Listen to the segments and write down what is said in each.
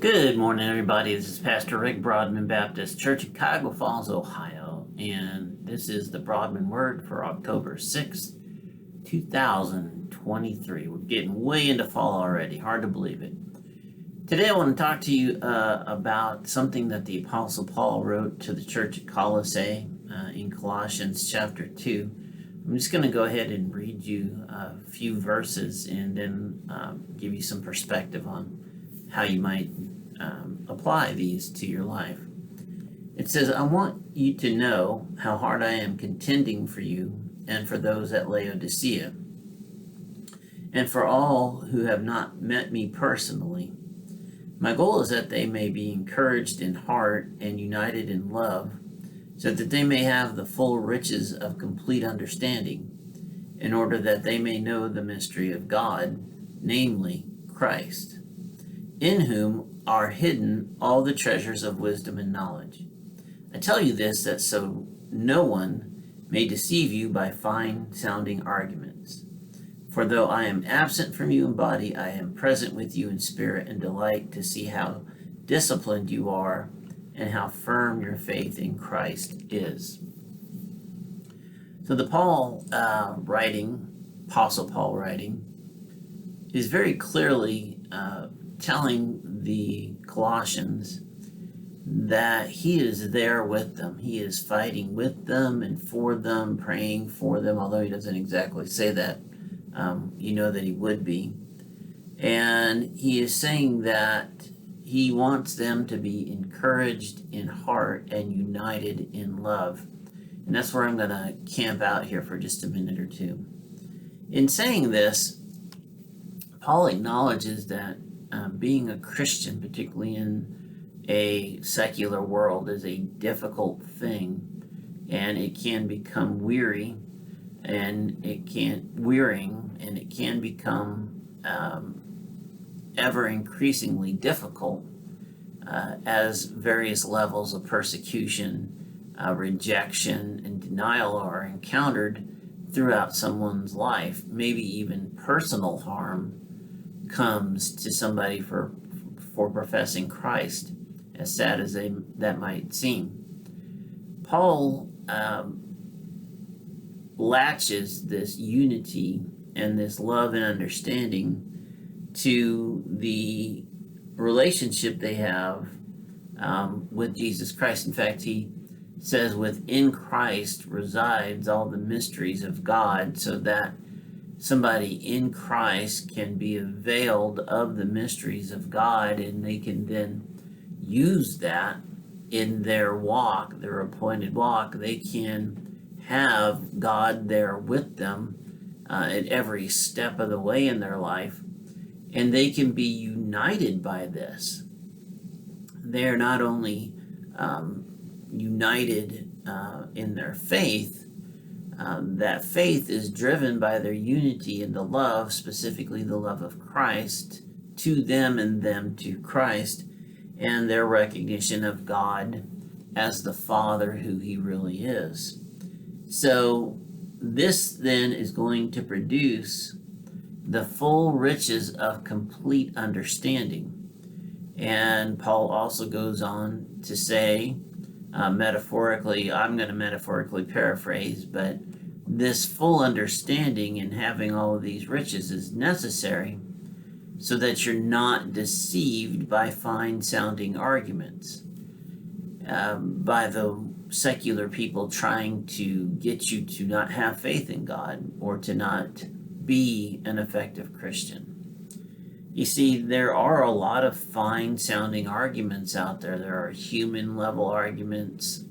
Good morning, everybody. This is Pastor Rick, Broadman Baptist Church in Cuyahoga Falls, Ohio, and this is the Broadman Word for October 6th, 2023. We're getting way into fall already. Hard to believe it. Today I want to talk to you about something that the Apostle Paul wrote to the church at Colossae in Colossians chapter 2. I'm just going to go ahead and read you a few verses and then give you some perspective on how you might apply these to your life. It says, I want you to know how hard I am contending for you and for those at Laodicea, and for all who have not met me personally. My goal is that they may be encouraged in heart and united in love, so that they may have the full riches of complete understanding, in order that they may know the mystery of God, namely Christ, in whom are hidden all the treasures of wisdom and knowledge. I tell you this that so no one may deceive you by fine-sounding arguments. For though I am absent from you in body, I am present with you in spirit, and delight to see how disciplined you are and how firm your faith in Christ is. So the Apostle Paul writing, is very clearly telling the Colossians that he is there with them. He is fighting with them and for them, praying for them, although he doesn't exactly say that. You know that he would be. And he is saying that he wants them to be encouraged in heart and united in love. And that's where I'm going to camp out here for just a minute or two. In saying this, Paul acknowledges that being a Christian, particularly in a secular world, is a difficult thing, and it can become wearying, and it can become ever increasingly difficult as various levels of persecution, rejection, and denial are encountered throughout someone's life. Maybe even personal harm comes to somebody for professing Christ, as sad as that might seem. Paul latches this unity and this love and understanding to the relationship they have with Jesus Christ. In fact, he says within Christ resides all the mysteries of God, so that somebody in Christ can be availed of the mysteries of God, and they can then use that in their walk, their appointed walk. They can have God there with them at every step of the way in their life, and they can be united by this. They're not only united in their faith, that faith is driven by their unity in the love, specifically the love of Christ to them and them to Christ, and their recognition of God as the Father who he really is. So this then is going to produce the full riches of complete understanding. And Paul also goes on to say, metaphorically, I'm going to metaphorically paraphrase, but this full understanding and having all of these riches is necessary so that you're not deceived by fine-sounding arguments, by the secular people trying to get you to not have faith in God or to not be an effective Christian. You see, there are a lot of fine-sounding arguments out there. There are human-level arguments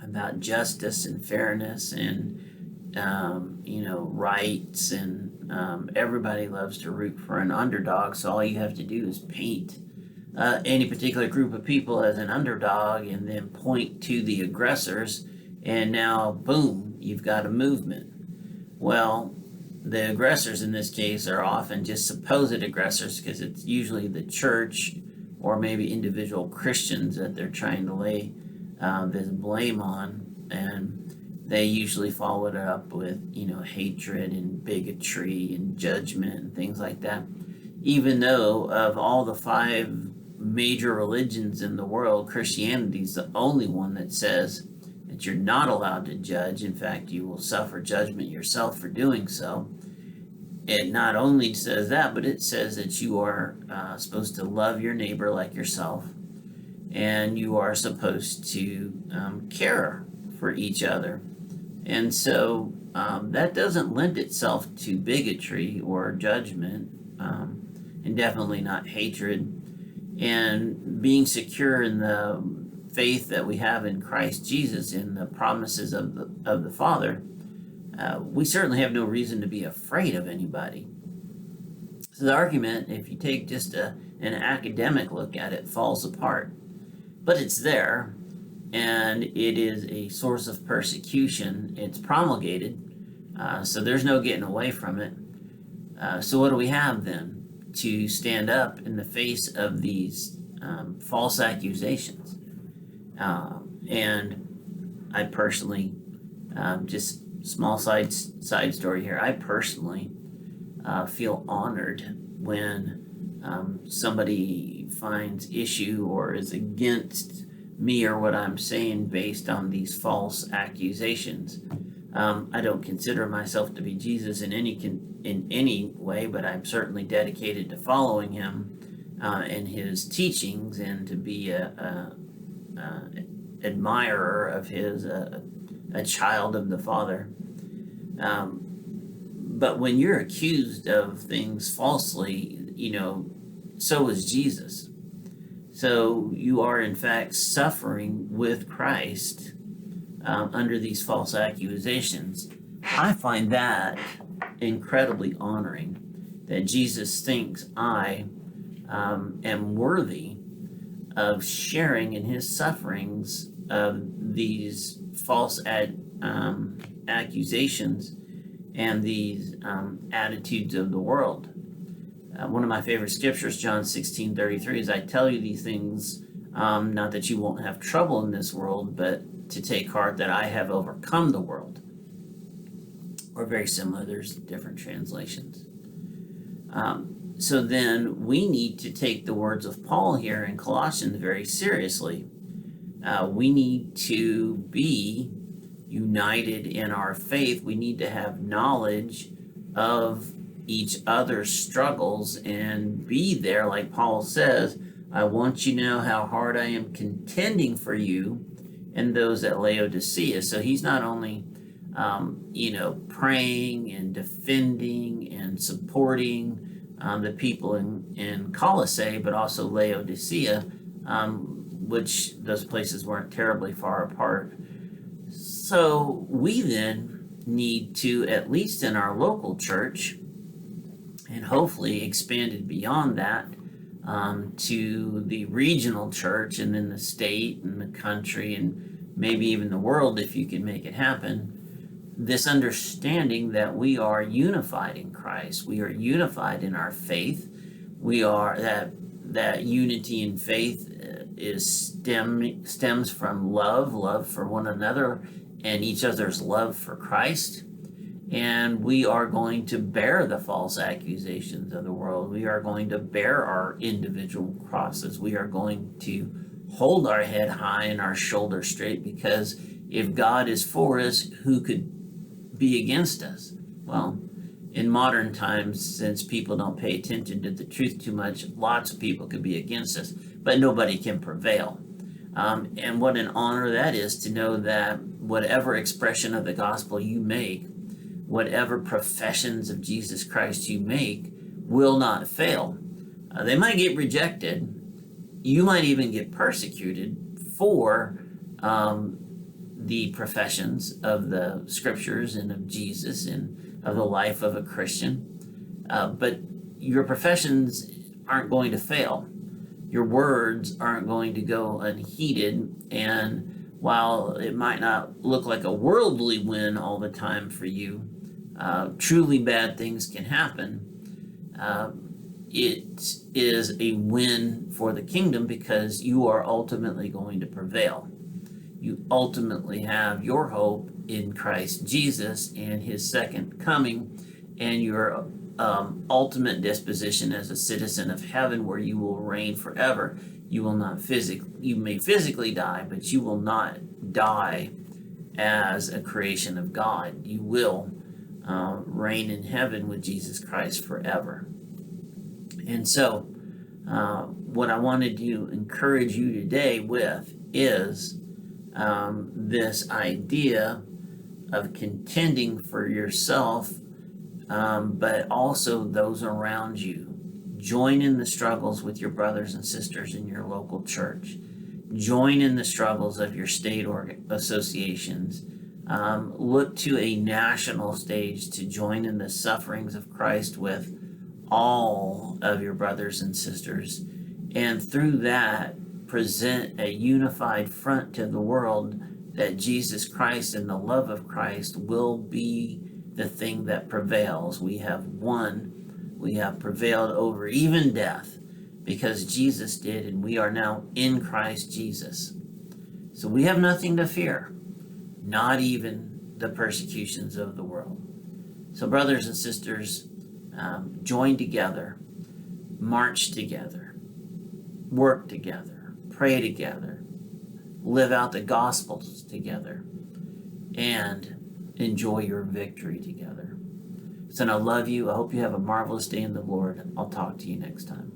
about justice and fairness and, rights, and everybody loves to root for an underdog, so all you have to do is paint any particular group of people as an underdog and then point to the aggressors, and now, boom, you've got a movement. Well, the aggressors in this case are often just supposed aggressors, because it's usually the church or maybe individual Christians that they're trying to lay this blame on, and they usually follow it up with, hatred and bigotry and judgment and things like that. Even though of all the five major religions in the world, Christianity is the only one that says that you're not allowed to judge. In fact, you will suffer judgment yourself for doing so. It not only says that, but it says that you are supposed to love your neighbor like yourself, and you are supposed to care for each other. And so that doesn't lend itself to bigotry or judgment, and definitely not hatred. And being secure in the faith that we have in Christ Jesus, in the promises of the Father, we certainly have no reason to be afraid of anybody. So the argument, if you take just an academic look at it, falls apart. But it's there, and it is a source of persecution. It's promulgated, so there's no getting away from it. So what do we have then to stand up in the face of these false accusations? And I personally, just small side story here, I personally feel honored when somebody finds issue or is against me or what I'm saying based on these false accusations. I don't consider myself to be Jesus in any way, but I'm certainly dedicated to following him and his teachings, and to be a admirer of his, a child of the Father. But when you're accused of things falsely, so is Jesus. So you are in fact suffering with Christ under these false accusations. I find that incredibly honoring, that Jesus thinks I am worthy of sharing in his sufferings of these false accusations and these attitudes of the world. One of my favorite scriptures, John 16:33, is, I tell you these things, not that you won't have trouble in this world, but to take heart that I have overcome the world. Or very similar, there's different translations. So then we need to take the words of Paul here in Colossians very seriously. We need to be united in our faith. We need to have knowledge of each other's struggles and be there, like Paul says, I want you to know how hard I am contending for you and those at Laodicea. So he's not only praying and defending and supporting the people in Colossae, but also Laodicea, which those places weren't terribly far apart. So we then need to, at least in our local church, and hopefully expanded beyond that to the regional church, and then the state and the country, and maybe even the world if you can make it happen, this understanding that we are unified in Christ. We are unified in our faith. We are that unity in faith stems from love for one another and each other's love for Christ. And we are going to bear the false accusations of the world. We are going to bear our individual crosses. We are going to hold our head high and our shoulders straight, because if God is for us, who could be against us? Well, in modern times, since people don't pay attention to the truth too much, lots of people could be against us, but nobody can prevail. And what an honor that is, to know that whatever expression of the gospel you make, whatever professions of Jesus Christ you make, will not fail. They might get rejected. You might even get persecuted for the professions of the scriptures and of Jesus and of the life of a Christian. But your professions aren't going to fail. Your words aren't going to go unheeded. And while it might not look like a worldly win all the time for you, truly bad things can happen. It is a win for the kingdom, because you are ultimately going to prevail. You ultimately have your hope in Christ Jesus and his second coming, and you're ultimate disposition as a citizen of heaven, where you will reign forever. You will not you may physically die, but you will not die as a creation of God. You will reign in heaven with Jesus Christ forever. And so, what I wanted to encourage you today with is this idea of contending for yourself, but also those around you. Join in the struggles with your brothers and sisters in your local church. Join in the struggles of your state associations. Look to a national stage to join in the sufferings of Christ with all of your brothers and sisters. And through that, present a unified front to the world that Jesus Christ and the love of Christ will be the thing that prevails. We have won. We have prevailed over even death because Jesus did, and we are now in Christ Jesus. So we have nothing to fear, not even the persecutions of the world. So brothers and sisters, join together, march together, work together, pray together, live out the Gospels together, and enjoy your victory together. So I love you. I hope you have a marvelous day in the Lord. I'll talk to you next time.